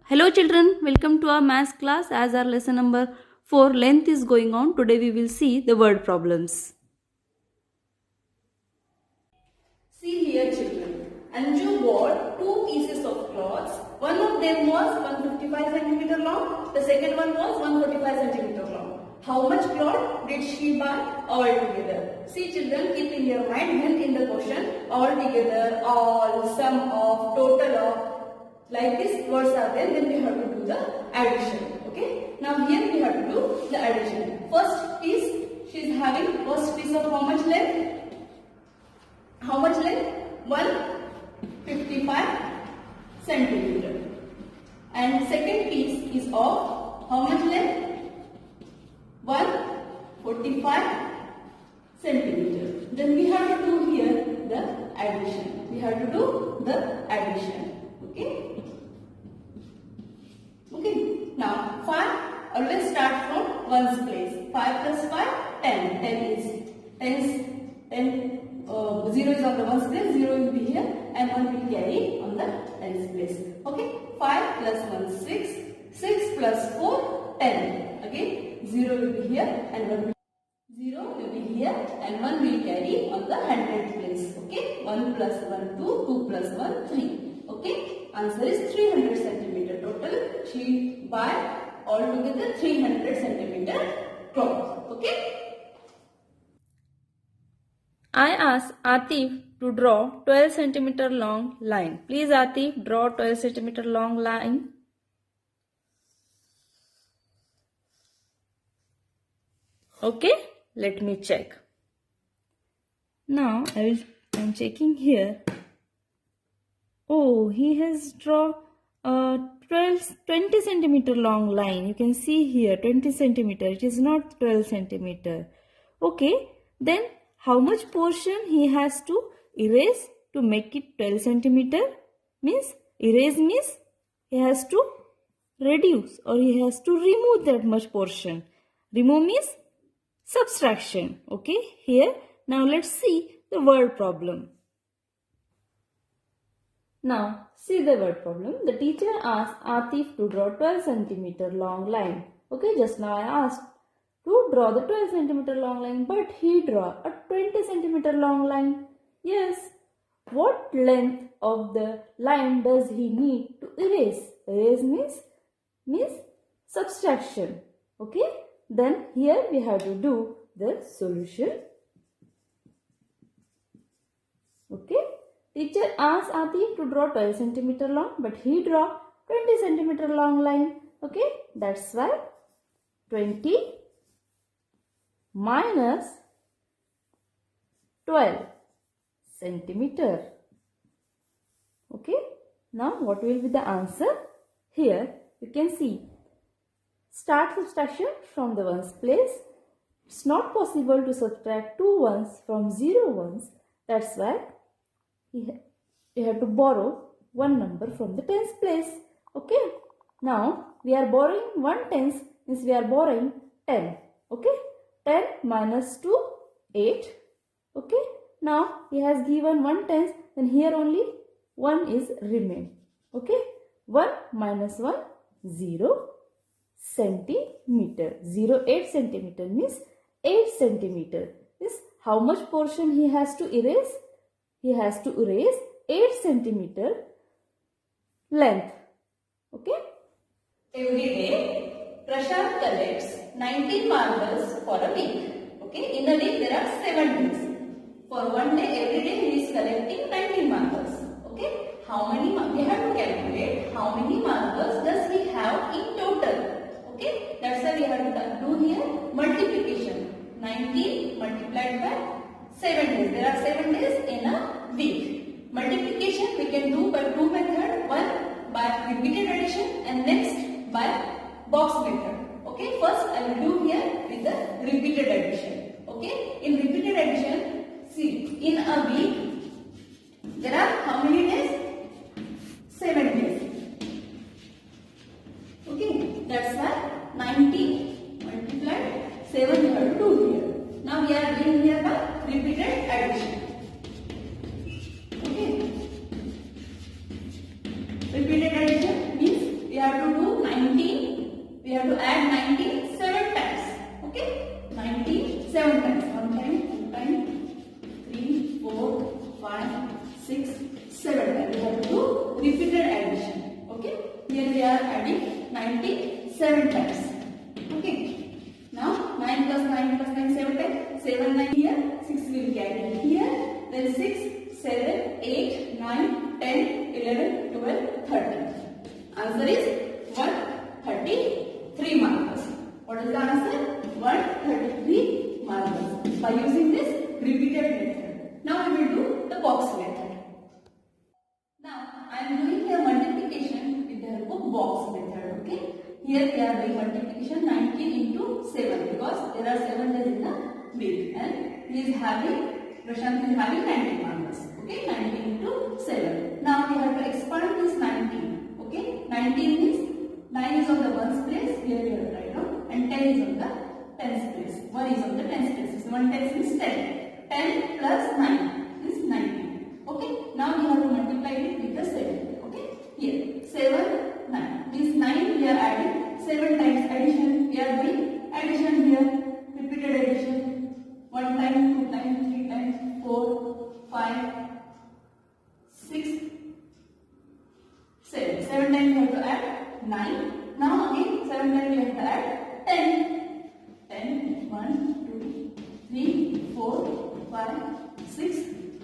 Hello children, welcome to our maths class. As our lesson number 4 length is going on, today we will see the word problems. See here children, Anju bought two pieces of cloths. One of them was 155 cm long, the second one was 145 cm long. How much cloth did she buy altogether? See children, keep in your mind when in the question altogether, all, sum of, total of, like this words are there, then we have to do the addition. Okay. Now here we have to do the addition. First piece, she is having first piece of how much length? How much length? 155 centimeter. And second piece is of how much length? 145 centimeter. Then we have to do here the addition. We have to do the addition. Okay. Okay. Now 5. Always start from ones place. 5 plus 5, 10. 10 is 0 is on the ones place, 0 will be here and 1 will carry on the tens place. Okay. 5 plus 1, 6. 6 plus 4, 10. Again 0 will be here and 1 will 0 will be here and 1 will carry on the hundred place. Okay. 1 plus 1, 2. 2 plus 1, 3. Okay. Answer is 300 centimeter total. She buy altogether 300 centimeter cloth. Okay. I asked Atif to draw 12 centimeter long line. Please Atif, draw 12 centimeter long line. Okay, let me check. Now I'm checking here. Oh, he has drawn a 20 centimeter long line. You can see here 20 centimeter. It is not 12 centimeter. Okay, then how much portion he has to erase to make it 12 centimeter? Means erase means he has to reduce or he has to remove that much portion. Remove means subtraction. Okay, here now let's see the word problem. Now see the word problem. The teacher asked Atif to draw 12 centimeter long line. Okay, just now I asked to draw the 12 centimeter long line, but he draw a 20 centimeter long line. Yes. What length of the line does he need to erase? Erase means subtraction. Okay. Then here we have to do the solution. Okay. Teacher asked Atif to draw 12 centimeter long, but he draw 20 centimeter long line. Okay. That's why 20 minus 12 centimeter. Okay. Now what will be the answer? Here you can see start subtraction from the ones place. It's not possible to subtract 2 ones from 0 ones. That's why you have to borrow one number from the tens place. Okay. Now we are borrowing 1 tens means we are borrowing 10. Okay. 10 minus 2, 8. Okay. Now he has given 1 tens, then here only 1 is remain. Okay. 1 minus 1, 0 centimeter. 0, 8 centimeter means 8 centimeter. Means how much portion he has to erase? He has to erase 8 centimeter length. Okay. Every day, Prashant collects 19 marbles for a week. Okay. In a week there are 7 days. For one day, every day he is collecting 19 marbles. Okay. How many? We have to calculate how many marbles does he have in total. Okay. That's why we have to do here multiplication. 19 multiplied by 7 days. There are 7 days in a week. Multiplication we can do by 2 methods. One by repeated addition and next by box method. Okay. First I will do here with the repeated addition. Okay. In repeated addition, see, in a week there are how many days? 7 days. Okay. That's why 19 multiplied 7 we have to do here. Now we are doing here by repeated addition. Okay. Repeated addition means we have to here we are adding 19 7 times. Okay. Now 9 plus 9 plus 9 7 times. 7 9 here. 6 will be added here. Then 6 7 8 9 10 11 12 13. Answer is 133 marbles. What is the answer? 133 marbles. By using this repeated method. Now we will do the box method. Now I am doing here multiplication with the help of box method. Okay. Here we are doing multiplication 19 into 7 because there are 7 days in the week and Prashant is having 19 marbles. Okay, 19 into 7. Now we have to expand this 19. Okay, 19 is 9 is on the ones place. Here we have to write down, and 10 is on the tens place. 1 is on the tens place. So 1 tens is 10. 10 plus 9 is 19. Okay, now we have to multiply it with the 7. Okay, here 7 9. This 9 we are adding 7 times addition. We are doing addition here. Repeated addition. 1 time, 2 times, 3 times, 4, 5, 6, 7. 7 times we have to add 9. Now again 7 times we have to add 10. 10, 1, 2, 3, 4, 5, 6,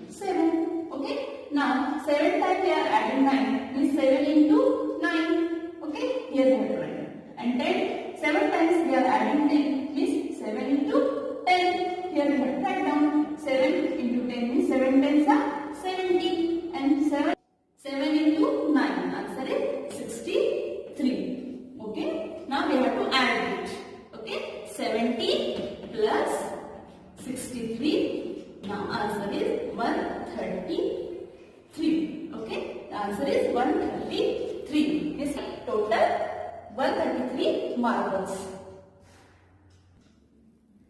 7. Okay. Now 7 times we are adding 9. Means 7 into 9. Okay. Here we have to write. And 10. 7 times we are adding 10. Means 7 into 10. Here we have to write down 7 into 10 means 7 tens are 70 and 7 into 9 answer is 63. Okay. Now we have to add it. Okay. 70 plus 63. Now answer is 133. Okay. The answer is 133. This total 133 marbles.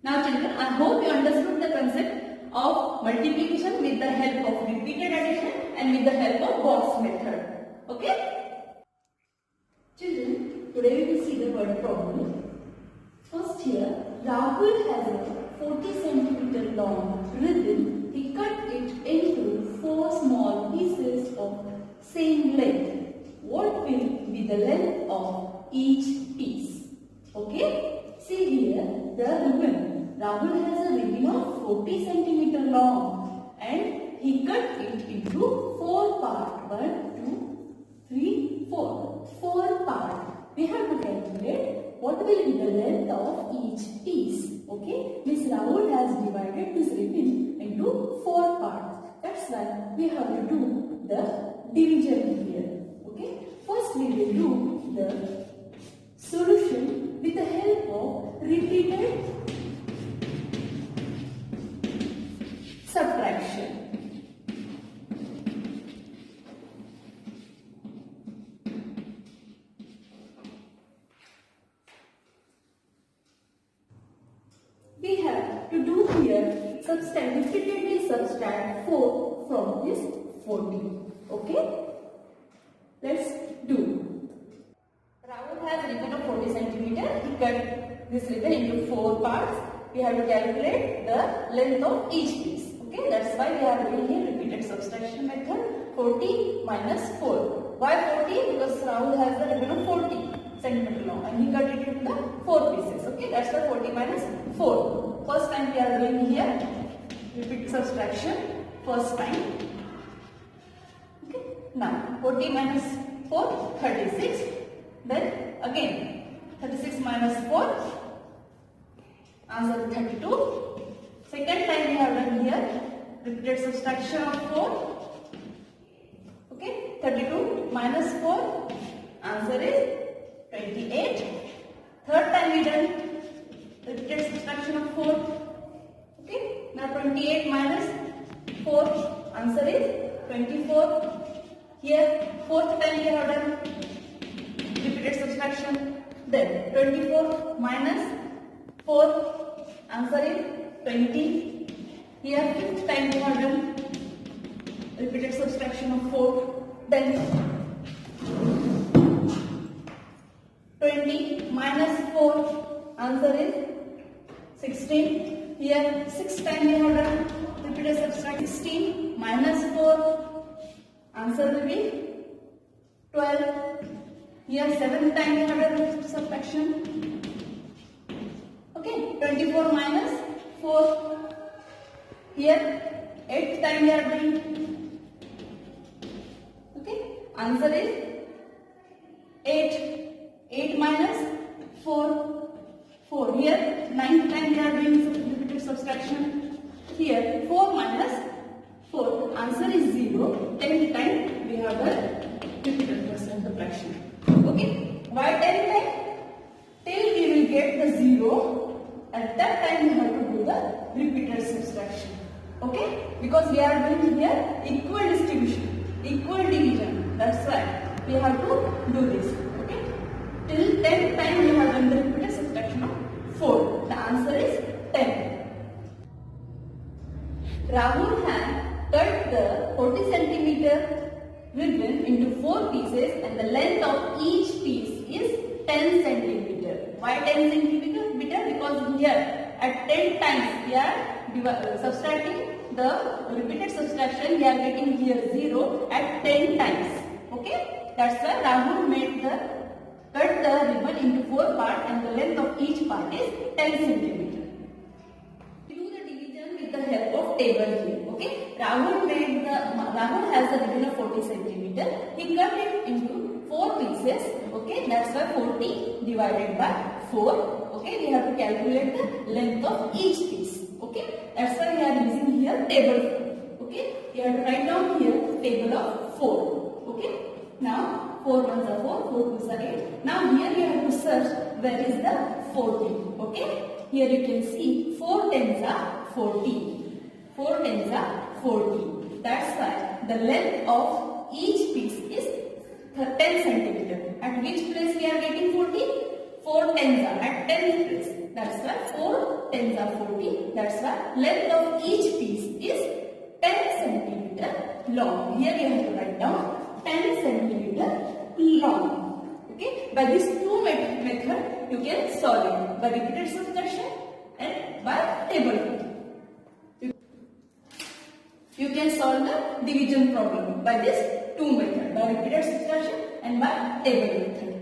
Now children, I hope you understood the concept of multiplication with the help of repeated addition and with the help of box method. Okay? Children, today we will see the word problem. First here, Rahul has a 40 cm long ribbon. He cut it into 4 small pieces of same length. What will be the length of each piece? Okay? See here, the ribbon. Rahul has a ribbon of 40 cm long and he cut it into 4 parts. 1, 2, 3, 4. 4 parts. We have to calculate what will be the length of each piece. Okay? Miss Rahul has divided this ribbon into 4 parts. That's why we have to do the division here. Okay? First we will do the solution with the help of repeated subtraction. We have to do here repeatedly subtract 4 from this 40. Okay? Let's do. Rahul has ribbon of 40 cm. He cut this ribbon into 4 parts. We have to calculate the length of each piece. Okay, that's why we are doing here repeated subtraction method. 40 minus 4. Why 40? Because Rahul has the ribbon of 40 cm long and he cut it into the 4 pieces. Okay, that's the 40 minus 4. First time we are doing here repeat subtraction. First time. Okay, now 40 minus 4, 36. Then again 36 minus 4, answer 32. Second time we have done here repeated subtraction of 4. Okay, 32 minus 4, answer is 28. Third time we done repeated subtraction of 4. Okay, now 28 minus 4, answer is 24. Here fourth time we have done repeated subtraction. Then 24 minus 4, answer is 20. Here fifth time we have done repeated subtraction of 4. Then 20 minus 4, answer is 16. Here sixth time we have done repeated subtraction. 16 minus 4, answer will be 12. Here 7 times we have done subtraction. Okay, 24 minus 4. Here 8 times we are doing. Okay, answer is 8. 8 minus 4. 4. Here 9 times we are doing repeated subtraction. Here 4 minus 4. Answer is 0. 10 times we have done repeated subtraction. Okay. Why 10 times? Till we will get the 0. At that time we have to do the repeated subtraction. Okay. Because we are doing here equal distribution, equal division. That's why we have to do this. Okay. Till 10 times we have done the repeated subtraction of 4. The answer is 10. Rahul had cut the 40 centimeter ribbon into 4 pieces and the length of each piece is 10 centimeter. Why 10 centimeter? Because here at 10 times we are subtracting the repeated subtraction. We are getting here 0 at 10 times. Okay, that's why Rahul cut the ribbon into 4 parts and the length of each part is 10 centimeter. Do the division with the help of table here. Okay, Rahul has a ribbon of 40 centimeter. He cut it into 4 pieces. Okay, that's why 40 divided by 4. Okay, we have to calculate the length of each piece. Okay, that's why we are using here table. Okay, you have to write down here table of 4. Okay, now 4 ones are 4, 4 twos are 8. Now here you have to search where is the 40. Okay, here you can see 4 tens are 40. 4 tens are 40. That's why the length of each piece is 10 centimeter. At which place we are getting 40? 4 tens are at 10th place. That's why 4 tens are 40. That's why length of each piece is 10 centimeter long. Here you have to write down 10 centimeter long. Okay. By this two method you can solve it. By repeated subtraction and by table. You can solve the division problem by this two method. By repeated subtraction and by table method.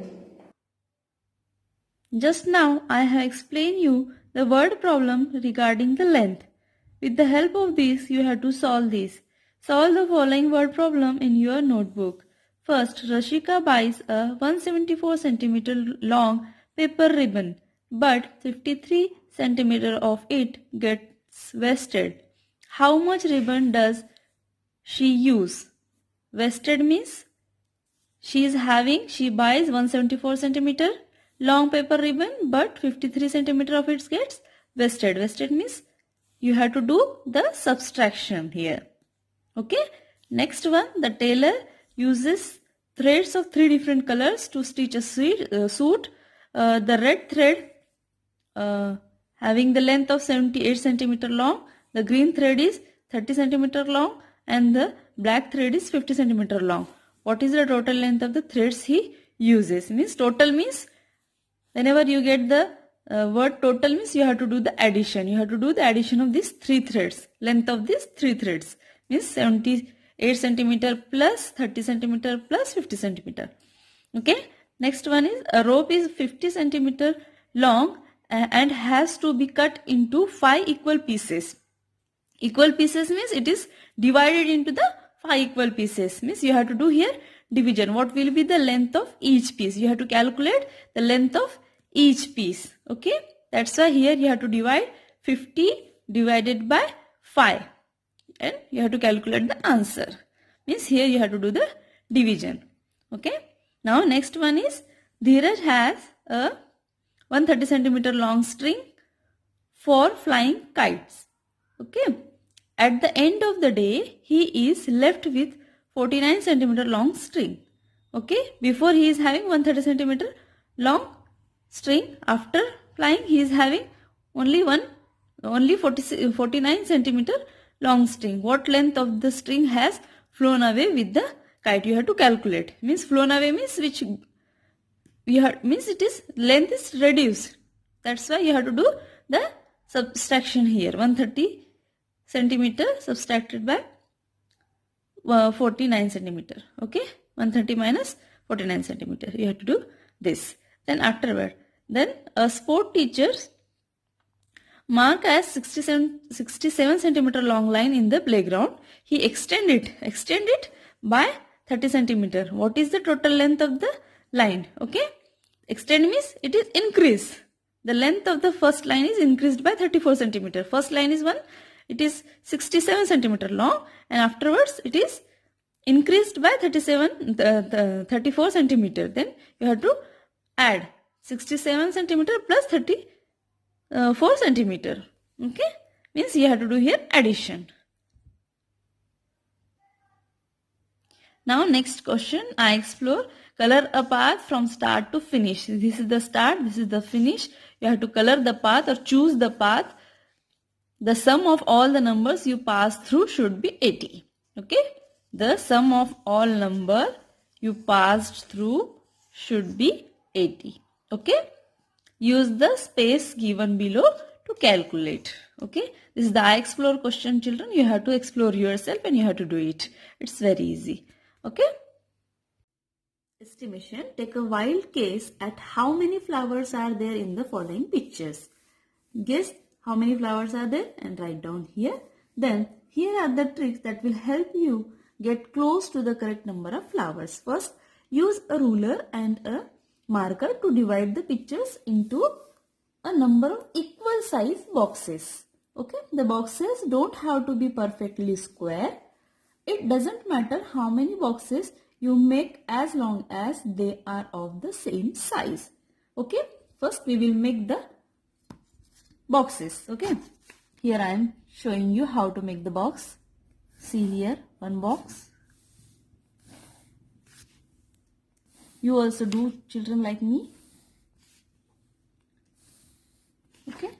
Just now I have explained you the word problem regarding the length. With the help of this you have to solve this. Solve the following word problem in your notebook. First, Rashika buys a 174 cm long paper ribbon, but 53 cm of it gets wasted. How much ribbon does she use? Wasted means she buys 174 cm long paper ribbon, but 53 cm of it gets wasted. Wasted means you have to do the subtraction here. Okay. Next one, the tailor uses threads of 3 different colors to stitch a suit. The red thread having the length of 78 cm long, the green thread is 30 cm long, and the black thread is 50 cm long. What is the total length of the threads he uses? Means total means whenever you get the word total means you have to do the addition. You have to do the addition of these 3 threads. Length of these 3 threads means 78 cm plus 30 cm plus 50 cm. Okay. Next one is a rope is 50 cm long and has to be cut into 5 equal pieces. Equal pieces means it is divided into the 5 equal pieces. Means you have to do here division. What will be the length of each piece? You have to calculate the length of each piece. Okay. That's why here you have to divide 50 divided by 5. And you have to calculate the answer. Means here you have to do the division. Okay. Now next one is Dheeraj has a 130 cm long string for flying kites. Okay. At the end of the day, he is left with 49 cm long string. Okay. Before he is having 130 cm long string. After flying, he is having only 49 cm long string. What length of the string has flown away with the kite? You have to calculate. Means flown away means which means it is length is reduced. That's why you have to do the subtraction here. 130 centimeter subtracted by 49 centimeter. Okay. 130 minus 49 centimeter. You have to do this. Then afterward, then a sport teacher mark as 67 centimeter long line in the playground. He extend it by 30 centimeter. What is the total length of the line? Okay. Extend means it is increase. The length of the first line is increased by 34 centimeter. First line is it is 67 centimeter long, and afterwards it is increased by 34 centimeter. Then you have to add 67 centimeter plus 34 centimeter. Okay, means you have to do here addition. Now next question, I explore. Color a path from start to finish. This is the start, this is the finish. You have to color the path or choose the path. The sum of all the numbers you pass through should be 80. Okay. The sum of all number you passed through should be 80. Okay. Use the space given below to calculate. Okay. This is the I explore question, children. You have to explore yourself and you have to do it. It's very easy. Okay. Estimation. Take a wild guess at how many flowers are there in the following pictures. Guess how many flowers are there and write down here. Then here are the tricks that will help you get close to the correct number of flowers. First, use a ruler and a marker to divide the pictures into a number of equal size boxes. Okay, the boxes don't have to be perfectly square. It doesn't matter how many boxes you make as long as they are of the same size. Okay, first we will make the boxes. Okay, here I am showing you how to make the box. See here, one box. You also do, children like me. Okay,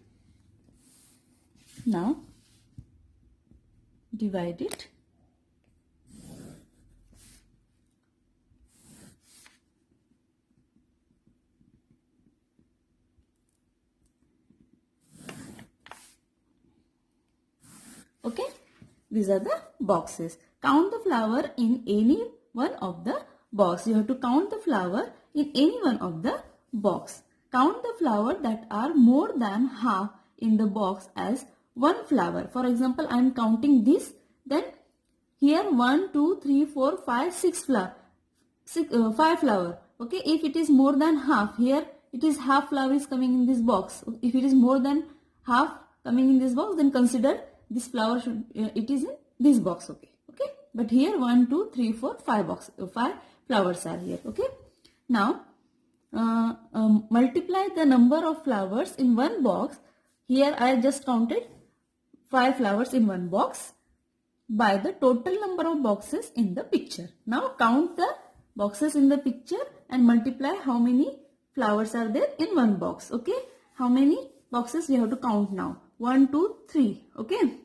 now divide it. Okay, these are the boxes. Count the flower in any one of the box. You have to count the flower in any one of the box. Count the flower that are more than half in the box as one flower. For example, I am counting this. Then here 1, 2, 3, 4, 5, 6 flower. 5 flower. Okay, if it is more than half, here it is half flower is coming in this box. If it is more than half coming in this box, then consider this flower should it is in this box. Okay, but here 1, 2, 3, 4, 5 flowers are here. Okay, now multiply the number of flowers in one box. Here I just counted 5 flowers in one box by the total number of boxes in the picture. Now count the boxes in the picture and multiply how many flowers are there in one box. Okay, how many boxes we have to count now? 1, 2, 3. Okay,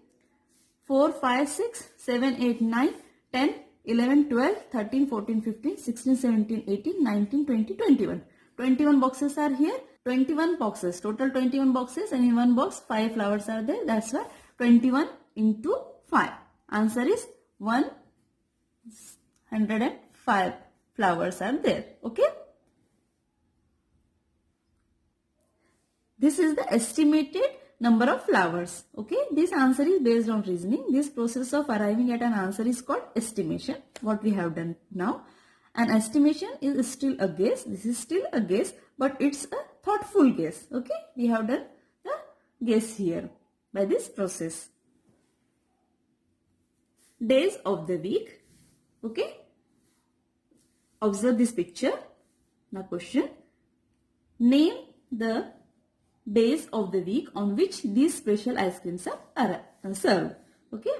4, 5, 6, 7, 8, 9, 10, 11, 12, 13, 14, 15, 16, 17, 18, 19, 20, 21. 21 boxes are here. 21 boxes. Total 21 boxes, and in one box 5 flowers are there. That's why 21 into 5. Answer is 105 flowers are there. Okay. This is the estimated number of flowers. Okay, this answer is based on reasoning. This process of arriving at an answer is called estimation, what we have done now. An estimation is still a guess. This is still a guess, but it's a thoughtful guess. Okay, we have done the guess here by this process. Days of the week. Okay, observe this picture. Now question, name the days of the week on which these special ice creams are served. Okay,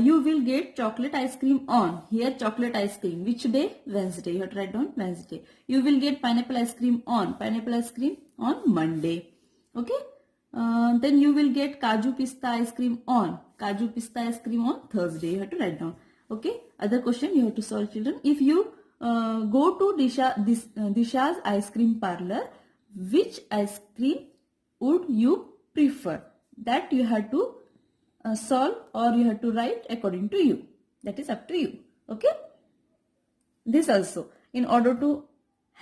you will get chocolate ice cream on, here chocolate ice cream, which day? Wednesday. You have to write down Wednesday. You will get pineapple ice cream on Monday. Okay, then you will get kaju pista ice cream on Thursday. You have to write down. Okay, other question you have to solve, children. If you go to Disha's ice cream parlor, which ice cream would you prefer? That you have to solve, or you have to write according to you. That is up to you. Okay. This also, in order to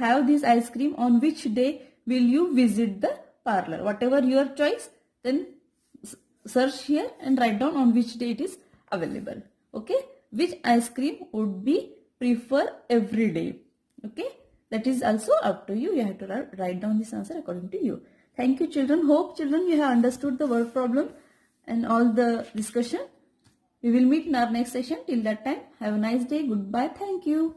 have this ice cream, on which day will you visit the parlor? Whatever your choice, then search here and write down on which day it is available. Okay, which ice cream would be prefer every day? Okay, that is also up to you. You have to write down this answer according to you. Thank you, children. Hope, children, you have understood the word problem and all the discussion. We will meet in our next session. Till that time, have a nice day. Goodbye. Thank you.